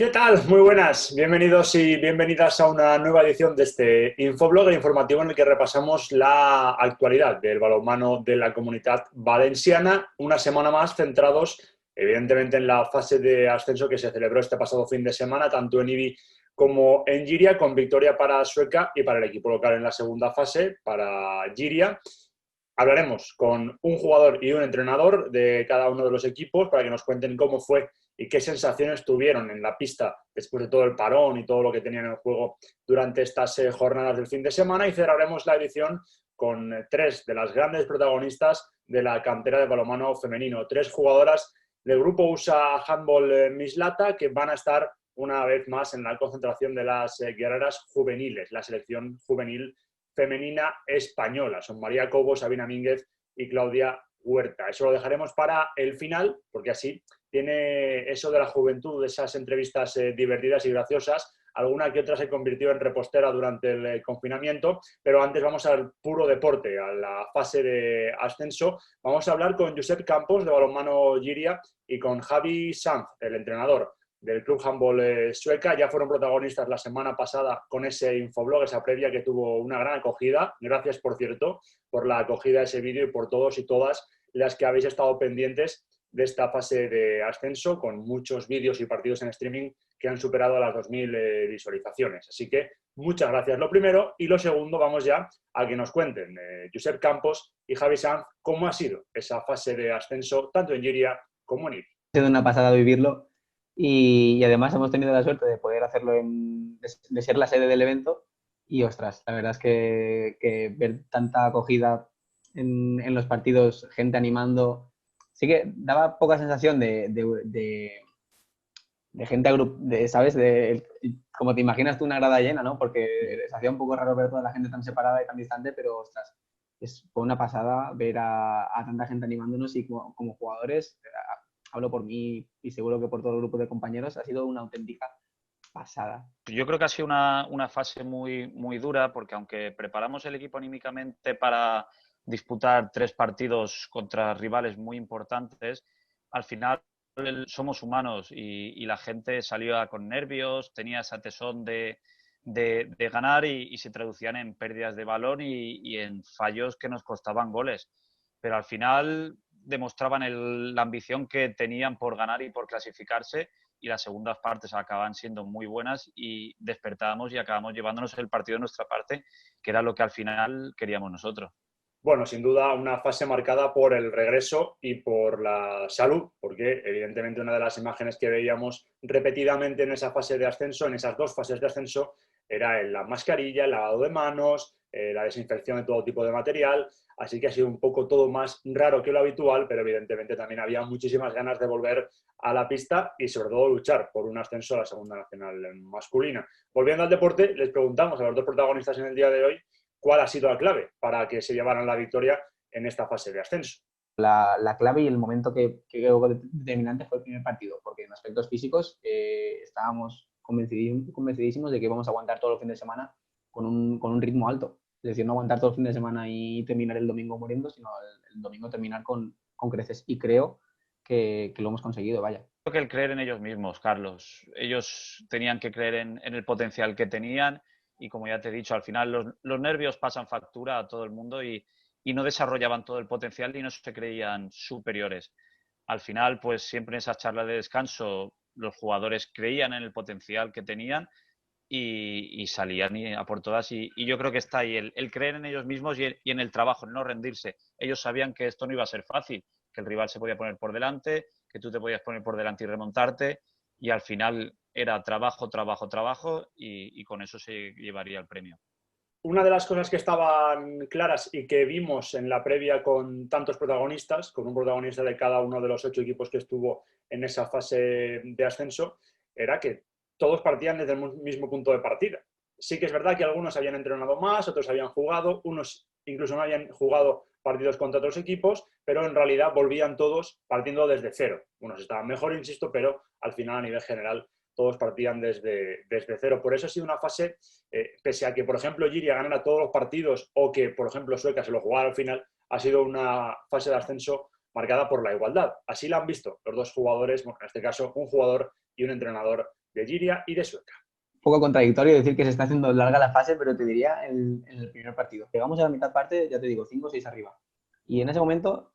¿Qué tal? Muy buenas. Bienvenidos y bienvenidas a una nueva edición de este Infoblog informativo en el que repasamos la actualidad del balonmano de la Comunitat Valenciana. Una semana más centrados, evidentemente, en la fase de ascenso que se celebró este pasado fin de semana, tanto en IBI como en Giria, con victoria para Sueca y para el equipo local en la segunda fase, para Giria. Hablaremos con un jugador y un entrenador de cada uno de los equipos para que nos cuenten cómo fue y qué sensaciones tuvieron en la pista después de todo el parón y todo lo que tenían en juego durante estas jornadas del fin de semana. Y cerraremos la edición con tres de las grandes protagonistas de la cantera de balonmano femenino. Tres jugadoras del grupo USA Handball Mislata que van a estar una vez más en la concentración de las guerreras juveniles, la selección juvenil femenina española. Son María Cobo, Sabina Mínguez y Claudia Huerta. Eso lo dejaremos para el final, porque así tiene eso de la juventud, de esas entrevistas divertidas y graciosas. Alguna que otra se convirtió en repostera durante el confinamiento, pero antes vamos al puro deporte, a la fase de ascenso. Vamos a hablar con Josep Campos, de balonmano Giria, y con Javi Sanz, el entrenador del Club Handball Sueca. Ya fueron protagonistas la semana pasada con ese infoblog, esa previa que tuvo una gran acogida. Gracias, por cierto, por la acogida de ese vídeo y por todos y todas las que habéis estado pendientes de esta fase de ascenso, con muchos vídeos y partidos en streaming que han superado las 2000 visualizaciones. Así que muchas gracias, lo primero. Y lo segundo, vamos ya a que nos cuenten Josep Campos y Javi Sanz cómo ha sido esa fase de ascenso, tanto en Giria como en IBI. Ha sido una pasada vivirlo y además hemos tenido la suerte de poder hacerlo, de ser la sede del evento y ostras, la verdad es que ver tanta acogida en los partidos, gente animando, sí que daba poca sensación de gente ¿sabes? Como te imaginas tú una grada llena, ¿no? Porque se hacía un poco raro ver toda la gente tan separada y tan distante, pero ostras, fue una pasada ver a tanta gente animándonos y como jugadores, hablo por mí y seguro que por todo el grupo de compañeros, ha sido una auténtica pasada. Yo creo que ha sido una fase muy dura, porque aunque preparamos el equipo anímicamente para disputar 3 partidos contra rivales muy importantes, al final somos humanos y la gente salió con nervios, tenía esa tesón de ganar y se traducían en pérdidas de balón y en fallos que nos costaban goles. Pero al final demostraban la ambición que tenían por ganar y por clasificarse, y las segundas partes acaban siendo muy buenas y despertábamos y acabamos llevándonos el partido de nuestra parte, que era lo que al final queríamos nosotros. Bueno, sin duda una fase marcada por el regreso y por la salud, porque evidentemente una de las imágenes que veíamos repetidamente en esa fase de ascenso, en esas dos fases de ascenso, era la mascarilla, el lavado de manos, la desinfección de todo tipo de material. Así que ha sido un poco todo más raro que lo habitual, pero evidentemente también había muchísimas ganas de volver a la pista y sobre todo luchar por un ascenso a la segunda nacional masculina. Volviendo al deporte, les preguntamos a los dos protagonistas en el día de hoy cuál ha sido la clave para que se llevaran la victoria en esta fase de ascenso. La clave y el momento que creo determinante fue el primer partido, porque en aspectos físicos estábamos convencidísimos de que íbamos a aguantar todo el fin de semana con un ritmo alto. Es decir, no aguantar todo el fin de semana y terminar el domingo muriendo, sino el domingo terminar con creces. Y creo que lo hemos conseguido, vaya. Creo que el creer en ellos mismos, Carlos. Ellos tenían que creer en el potencial que tenían y, como ya te he dicho, al final los nervios pasan factura a todo el mundo y no desarrollaban todo el potencial y no se creían superiores. Al final, pues siempre en esas charlas de descanso los jugadores creían en el potencial que tenían y salían a por todas. Y yo creo que está ahí el creer en ellos mismos y en el trabajo, en no rendirse. Ellos sabían que esto no iba a ser fácil, que el rival se podía poner por delante, que tú te podías poner por delante y remontarte, y al final era trabajo, trabajo, trabajo, y con eso se llevaría el premio. Una de las cosas que estaban claras y que vimos en la previa con tantos protagonistas, con un protagonista de cada uno de los 8 equipos que estuvo en esa fase de ascenso, era que todos partían desde el mismo punto de partida. Sí que es verdad que algunos habían entrenado más, otros habían jugado, unos incluso no habían jugado partidos contra otros equipos, pero en realidad volvían todos partiendo desde cero. Unos estaban mejor, insisto, pero al final a nivel general todos partían desde cero. Por eso ha sido una fase, pese a que, por ejemplo, Giria ganara todos los partidos o que, por ejemplo, Sueca se lo jugara al final, ha sido una fase de ascenso marcada por la igualdad. Así la han visto los dos jugadores, bueno, en este caso un jugador y un entrenador de Giria y de Sueca. Un poco contradictorio decir que se está haciendo larga la fase, pero te diría en el primer partido. Llegamos a la mitad parte, ya te digo, 5 o 6 arriba. Y en ese momento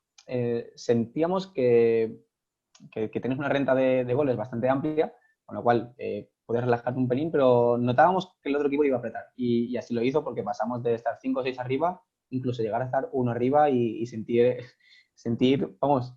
sentíamos que tienes una renta de goles bastante amplia, con lo cual puedes relajarte un pelín, pero notábamos que el otro equipo iba a apretar. Y así lo hizo porque pasamos de estar 5 o 6 arriba, incluso llegar a estar 1 arriba y sentir, vamos,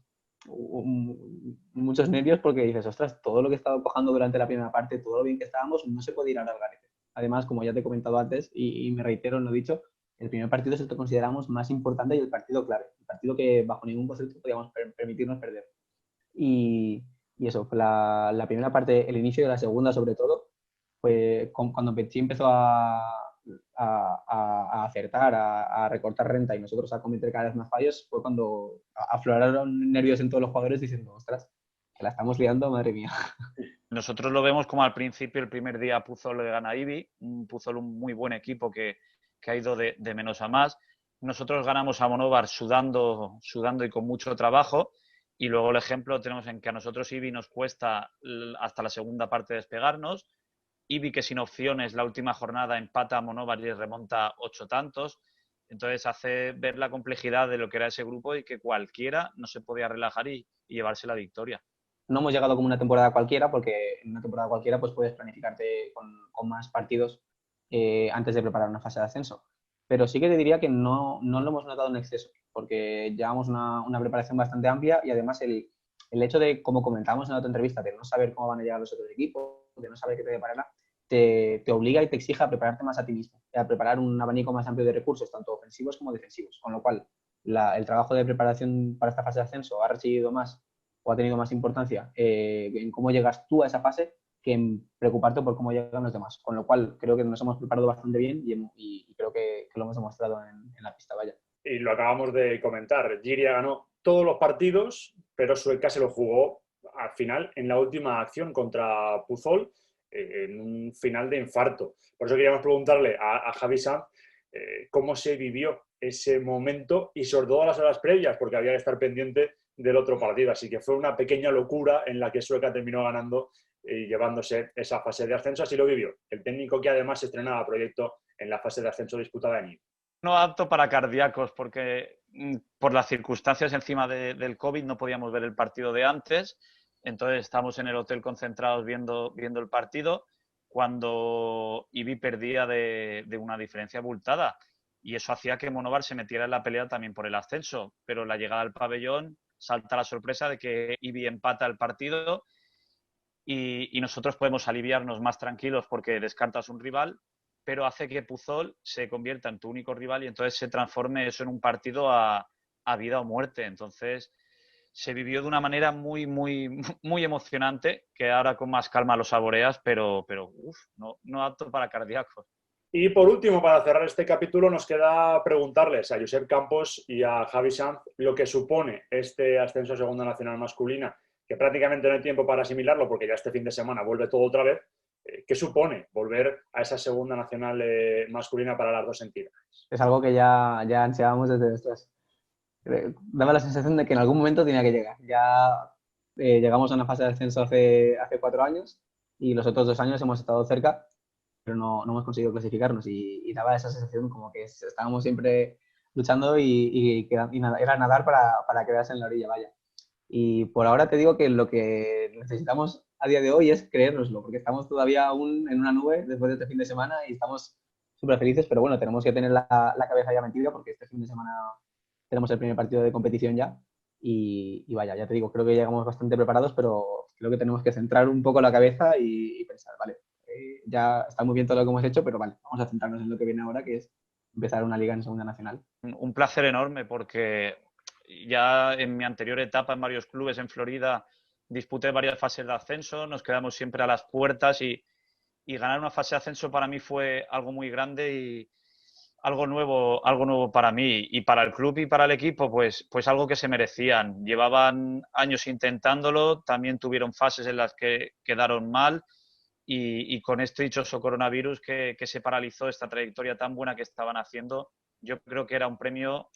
muchos nervios porque dices, ostras, todo lo que he estado cojando durante la primera parte, todo lo bien que estábamos, no se puede ir ahora al garete. Además, como ya te he comentado antes y me reitero en lo dicho, el primer partido es el que consideramos más importante y el partido clave, el partido que bajo ningún concepto podíamos permitirnos perder. Y eso, fue la primera parte, el inicio de la segunda sobre todo, fue cuando Petsi empezó a acertar, a recortar renta y nosotros a cometer cada vez más fallos, fue cuando afloraron nervios en todos los jugadores diciendo, ostras, que la estamos liando, madre mía. Nosotros lo vemos como al principio, el primer día Puzzol le gana a Ibi, Puzzol un muy buen equipo que ha ido de menos a más. Nosotros ganamos a Monóvar sudando y con mucho trabajo. Y luego el ejemplo tenemos en que a nosotros Ibi nos cuesta hasta la segunda parte despegarnos. Ibi, que sin opciones la última jornada empata a Monóvar y remonta 8 tantos. Entonces hace ver la complejidad de lo que era ese grupo y que cualquiera no se podía relajar y llevarse la victoria. No hemos llegado como una temporada cualquiera, porque en una temporada cualquiera pues puedes planificarte con más partidos antes de preparar una fase de ascenso. Pero sí que te diría que no lo hemos notado en exceso, porque llevamos una preparación bastante amplia y además el hecho de, como comentábamos en otra entrevista, de no saber cómo van a llegar los otros equipos, de no saber qué te deparará, te obliga y te exige a prepararte más a ti mismo, a preparar un abanico más amplio de recursos, tanto ofensivos como defensivos. Con lo cual, el trabajo de preparación para esta fase de ascenso ha recibido más o ha tenido más importancia en cómo llegas tú a esa fase que en preocuparte por cómo llegan los demás. Con lo cual, creo que nos hemos preparado bastante bien y creo que lo hemos demostrado en la pista, vaya. Y lo acabamos de comentar, Giria ganó todos los partidos, pero Sueca se lo jugó al final en la última acción contra Puzzol, en un final de infarto. Por eso queríamos preguntarle a Javi Sanz cómo se vivió ese momento y sobre todo las horas previas, porque había que estar pendiente del otro partido. Así que fue una pequeña locura en la que Sueca terminó ganando y llevándose esa fase de ascenso. Así lo vivió el técnico que además estrenaba proyecto en la fase de ascenso disputada en IB. No apto para cardíacos porque por las circunstancias encima del COVID no podíamos ver el partido de antes. Entonces estamos en el hotel concentrados viendo el partido cuando Ibi perdía de una diferencia abultada. Y eso hacía que Monóvar se metiera en la pelea también por el ascenso. Pero la llegada al pabellón salta la sorpresa de que Ibi empata el partido y nosotros podemos aliviarnos más tranquilos porque descartas un rival, pero hace que Puzzol se convierta en tu único rival y entonces se transforme eso en un partido a vida o muerte. Entonces se vivió de una manera muy, muy, muy emocionante, que ahora con más calma lo saboreas, pero no apto para cardíacos. Y por último, para cerrar este capítulo, nos queda preguntarles a Josep Campos y a Javi Sanz lo que supone este ascenso a Segunda Nacional masculina, que prácticamente no hay tiempo para asimilarlo porque ya este fin de semana vuelve todo otra vez. ¿Qué supone volver a esa Segunda Nacional masculina para las dos entidades? Es algo que ya ansiábamos desde nuestras... Daba la sensación de que en algún momento tenía que llegar. Ya llegamos a una fase de ascenso hace 4 años y los otros 2 años hemos estado cerca, pero no hemos conseguido clasificarnos y daba esa sensación como que estábamos siempre luchando y era nadar para quedarse en la orilla, vaya. Y por ahora te digo que lo que necesitamos a día de hoy es creérnoslo, porque estamos todavía aún en una nube después de este fin de semana y estamos súper felices, pero bueno, tenemos que tener la cabeza ya metida porque este fin de semana tenemos el primer partido de competición ya y vaya, ya te digo, creo que llegamos bastante preparados, pero creo que tenemos que centrar un poco la cabeza y pensar, vale, ya está muy bien todo lo que hemos hecho, pero vale, vamos a centrarnos en lo que viene ahora, que es empezar una liga en Segunda Nacional. Un placer enorme porque ya en mi anterior etapa en varios clubes en Florida disputé varias fases de ascenso, nos quedamos siempre a las puertas y ganar una fase de ascenso para mí fue algo muy grande y algo nuevo para mí y para el club y para el equipo, pues algo que se merecían. Llevaban años intentándolo, también tuvieron fases en las que quedaron mal y con este dichoso coronavirus que se paralizó esta trayectoria tan buena que estaban haciendo, yo creo que era un premio,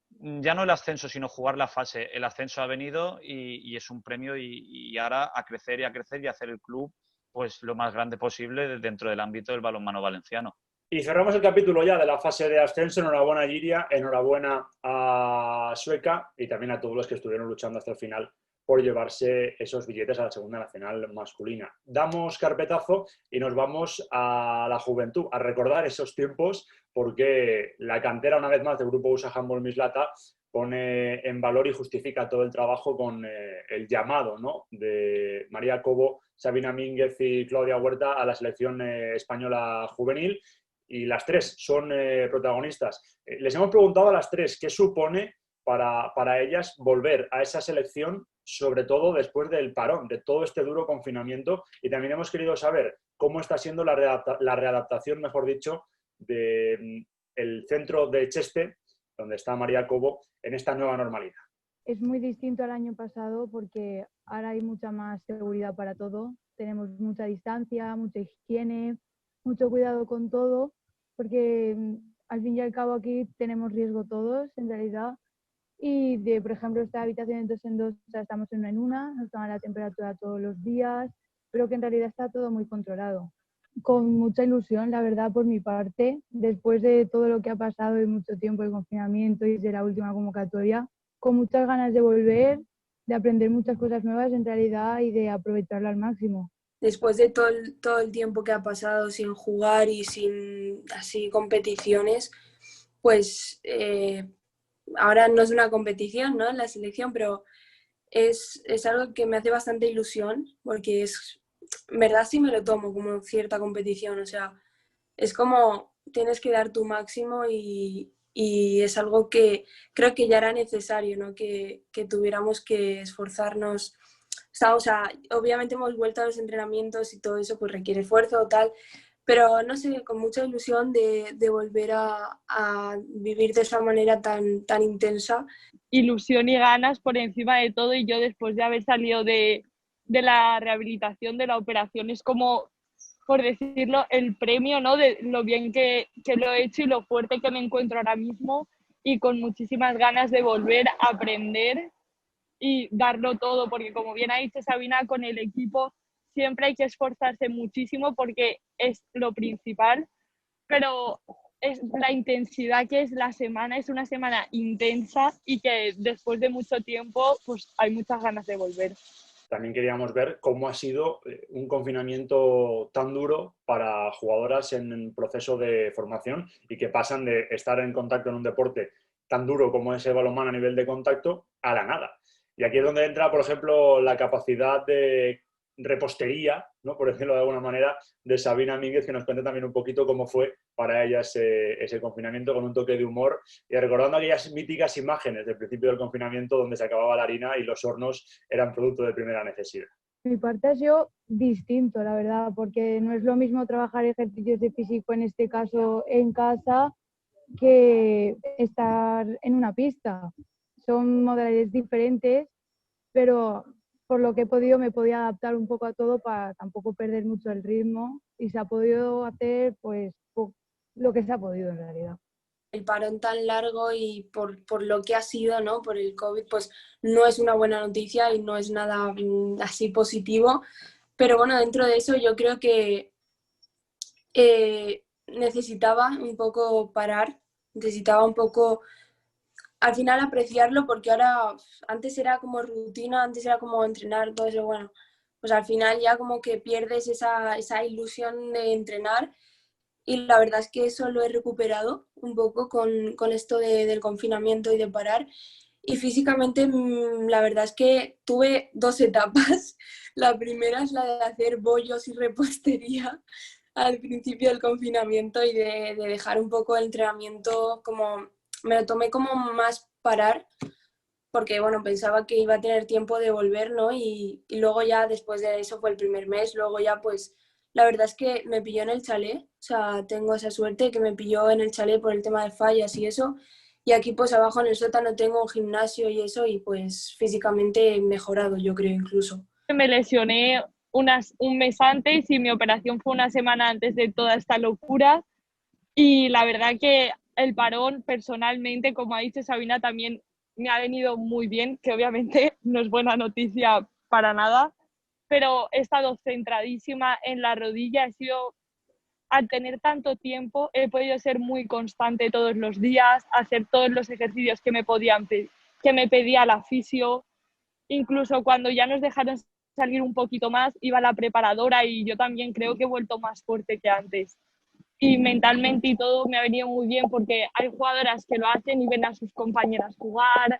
ya no el ascenso, sino jugar la fase. El ascenso ha venido y es un premio y ahora a crecer y hacer el club pues lo más grande posible dentro del ámbito del balonmano valenciano. Y cerramos el capítulo ya de la fase de ascenso. Enhorabuena a Giria, enhorabuena a Sueca y también a todos los que estuvieron luchando hasta el final por llevarse esos billetes a la segunda nacional masculina. Damos carpetazo y nos vamos a la juventud, a recordar esos tiempos, porque la cantera, una vez más, del grupo USA Handball Mislata pone en valor y justifica todo el trabajo con el llamado, ¿no?, de María Cobo, Sabina Mínguez y Claudia Huerta a la selección española juvenil. Y las tres son protagonistas. Les hemos preguntado a las tres qué supone para ellas volver a esa selección, sobre todo después del parón, de todo este duro confinamiento, y también hemos querido saber cómo está siendo la readaptación, mejor dicho, del centro de Cheste, donde está María Cobo, en esta nueva normalidad. Es muy distinto al año pasado porque ahora hay mucha más seguridad para todo, tenemos mucha distancia, mucha higiene, mucho cuidado con todo, porque al fin y al cabo aquí tenemos riesgo todos, en realidad. Y por ejemplo, esta habitación de 2 en 2, o sea, estamos en una, nos toman la temperatura todos los días, pero que en realidad está todo muy controlado. Con mucha ilusión, la verdad, por mi parte, después de todo lo que ha pasado y mucho tiempo de confinamiento y de la última convocatoria, con muchas ganas de volver, de aprender muchas cosas nuevas en realidad y de aprovecharla al máximo. Después de todo el tiempo que ha pasado sin jugar y sin así competiciones, pues ahora no es una competición, ¿no?, en la selección, pero es algo que me hace bastante ilusión porque en verdad sí me lo tomo como cierta competición, o sea, es como tienes que dar tu máximo y es algo que creo que ya era necesario, ¿no?, que tuviéramos que esforzarnos. O sea, obviamente hemos vuelto a los entrenamientos y todo eso pues requiere esfuerzo o tal, pero no sé, con mucha ilusión de volver a vivir de esa manera tan intensa. Ilusión y ganas por encima de todo, y yo después de haber salido de la rehabilitación, de la operación, es como, por decirlo, el premio, ¿no?, de lo bien que lo he hecho y lo fuerte que me encuentro ahora mismo, y con muchísimas ganas de volver a aprender y darlo todo, porque como bien ha dicho Sabina, con el equipo siempre hay que esforzarse muchísimo porque es lo principal, pero es la intensidad que es la semana, es una semana intensa y que después de mucho tiempo pues hay muchas ganas de volver. También queríamos ver cómo ha sido un confinamiento tan duro para jugadoras en proceso de formación y que pasan de estar en contacto en un deporte tan duro como es el balonmano a nivel de contacto a la nada. Y aquí es donde entra, por ejemplo, la capacidad de repostería, ¿no?, por decirlo de alguna manera, de Sabina Mínguez, que nos cuenta también un poquito cómo fue para ella ese confinamiento, con un toque de humor y recordando aquellas míticas imágenes del principio del confinamiento donde se acababa la harina y los hornos eran producto de primera necesidad. Mi parte ha sido distinto, la verdad, porque no es lo mismo trabajar ejercicios de físico, en este caso en casa, que estar en una pista. Son modalidades diferentes, pero por lo que he podido me he podido adaptar un poco a todo para tampoco perder mucho el ritmo y se ha podido hacer pues lo que se ha podido en realidad. El parón tan largo y por lo que ha sido, ¿no?, por el COVID, pues no es una buena noticia y no es nada así positivo, pero bueno, dentro de eso yo creo que necesitaba un poco parar, necesitaba un poco al final apreciarlo, porque ahora antes era como rutina, antes era como entrenar, todo eso, bueno, pues al final ya como que pierdes esa ilusión de entrenar, y la verdad es que eso lo he recuperado un poco con esto del confinamiento y de parar. Y físicamente la verdad es que tuve 2 etapas. La primera es la de hacer bollos y repostería al principio del confinamiento y de dejar un poco el entrenamiento, como me lo tomé como más parar, porque bueno, pensaba que iba a tener tiempo de volver, ¿no? Y luego ya después de eso fue el primer mes, luego ya pues la verdad es que me pilló en el chalet, o sea, tengo esa suerte que me pilló en el chalet por el tema de fallas y eso, y aquí pues abajo en el sótano tengo un gimnasio y eso, y pues físicamente he mejorado, yo creo, incluso. Me lesioné un mes antes y mi operación fue una semana antes de toda esta locura, y la verdad que el parón personalmente, como ha dicho Sabina, también me ha venido muy bien, que obviamente no es buena noticia para nada, pero he estado centradísima en la rodilla. Al tener tanto tiempo, he podido ser muy constante todos los días, hacer todos los ejercicios que me pedía la fisio. Incluso cuando ya nos dejaron salir un poquito más, iba la preparadora y yo también creo que he vuelto más fuerte que antes. Y mentalmente y todo me ha venido muy bien porque hay jugadoras que lo hacen y ven a sus compañeras jugar,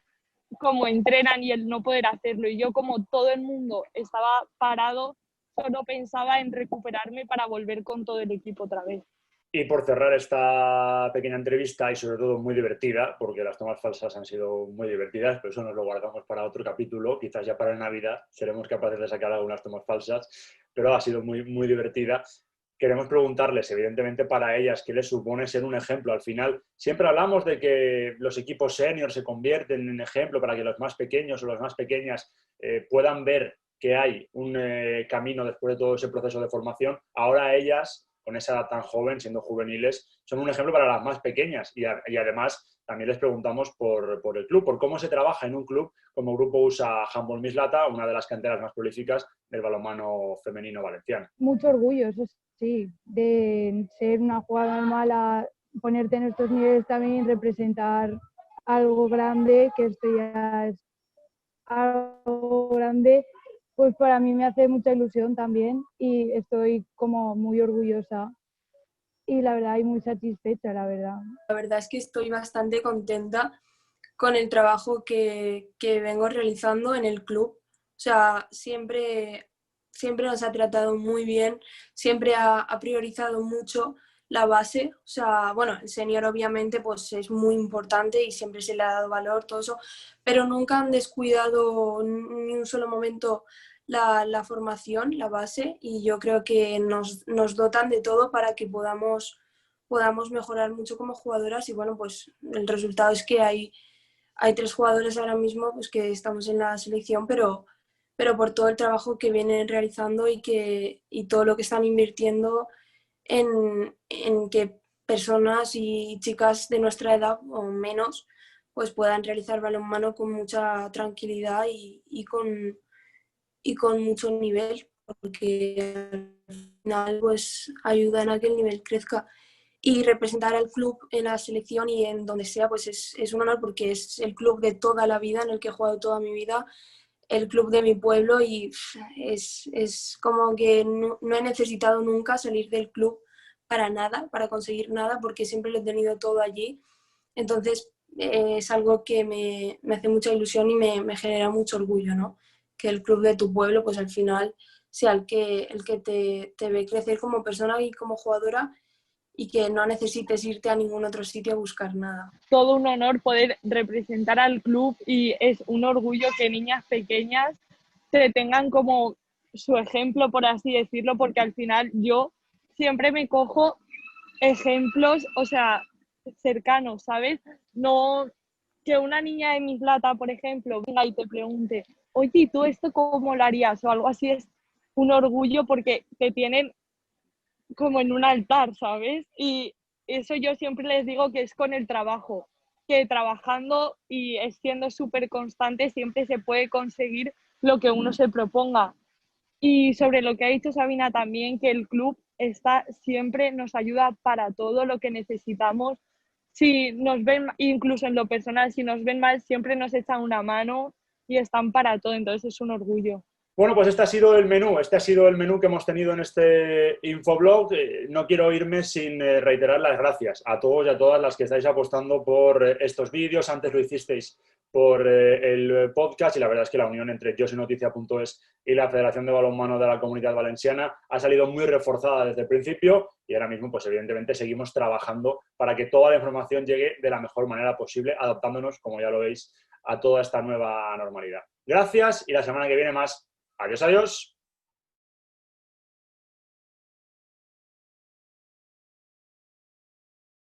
cómo entrenan y el no poder hacerlo. Y yo, como todo el mundo estaba parado, solo pensaba en recuperarme para volver con todo el equipo otra vez. Y por cerrar esta pequeña entrevista, y sobre todo muy divertida, porque las tomas falsas han sido muy divertidas, pero eso nos lo guardamos para otro capítulo, quizás ya para Navidad seremos capaces de sacar algunas tomas falsas, pero ha sido muy, muy divertida. Queremos preguntarles, evidentemente, para ellas, qué les supone ser un ejemplo. Al final, siempre hablamos de que los equipos seniors se convierten en ejemplo para que los más pequeños o las más pequeñas puedan ver que hay un camino después de todo ese proceso de formación. Ahora ellas, con esa edad tan joven, siendo juveniles, son un ejemplo para las más pequeñas. Y además, también les preguntamos por el club, por cómo se trabaja en un club como Grupo USA Handball Mislata, una de las canteras más prolíficas del balonmano femenino valenciano. Mucho orgullo, eso sí, de ser una jugadora normal a ponerte en estos niveles también, representar algo grande, que esto ya es algo grande, pues para mí me hace mucha ilusión también y estoy como muy orgullosa y la verdad y muy satisfecha, la verdad. La verdad es que estoy bastante contenta con el trabajo que vengo realizando en el club. O sea, siempre nos ha tratado muy bien, siempre ha priorizado mucho la base. O sea, bueno, el senior obviamente pues es muy importante y siempre se le ha dado valor, todo eso, pero nunca han descuidado ni un solo momento la formación, la base, y yo creo que nos dotan de todo para que podamos mejorar mucho como jugadoras. Y bueno, pues el resultado es que hay 3 jugadores ahora mismo pues que estamos en la selección, pero por todo el trabajo que vienen realizando y todo lo que están invirtiendo en que personas y chicas de nuestra edad o menos pues puedan realizar balonmano con mucha tranquilidad y con mucho nivel, porque al final pues ayudan a que el nivel crezca. Y representar al club en la selección y en donde sea, pues es un honor, porque es el club de toda la vida, en el que he jugado toda mi vida, el club de mi pueblo, y es como que no he necesitado nunca salir del club para nada, para conseguir nada, porque siempre lo he tenido todo allí. Entonces es algo que me hace mucha ilusión y me genera mucho orgullo, ¿no? Que el club de tu pueblo, pues al final sea el que te ve crecer como persona y como jugadora, y que no necesites irte a ningún otro sitio a buscar nada. Todo un honor poder representar al club y es un orgullo que niñas pequeñas se tengan como su ejemplo, por así decirlo, porque al final yo siempre me cojo ejemplos, o sea, cercanos, ¿sabes? No que una niña de Mislata, por ejemplo, venga y te pregunte, oye, ¿y tú esto cómo lo harías? O algo así, es un orgullo porque te tienen como en un altar, ¿sabes? Y eso yo siempre les digo que es con el trabajo, que trabajando y siendo súper constante siempre se puede conseguir lo que uno se proponga. Y sobre lo que ha dicho Sabina también, que el club siempre nos ayuda para todo lo que necesitamos. Si nos ven, incluso en lo personal, si nos ven mal, siempre nos echan una mano y están para todo, entonces es un orgullo. Bueno, pues este ha sido el menú que hemos tenido en este infoblog. No quiero irme sin reiterar las gracias a todos y a todas las que estáis apostando por estos vídeos. Antes lo hicisteis por el podcast, y la verdad es que la unión entre yosinoticia.es y la Federación de Balonmano de la Comunidad Valenciana ha salido muy reforzada desde el principio, y ahora mismo pues evidentemente seguimos trabajando para que toda la información llegue de la mejor manera posible, adaptándonos, como ya lo veis, a toda esta nueva normalidad. Gracias, y la semana que viene más. Adiós, adiós.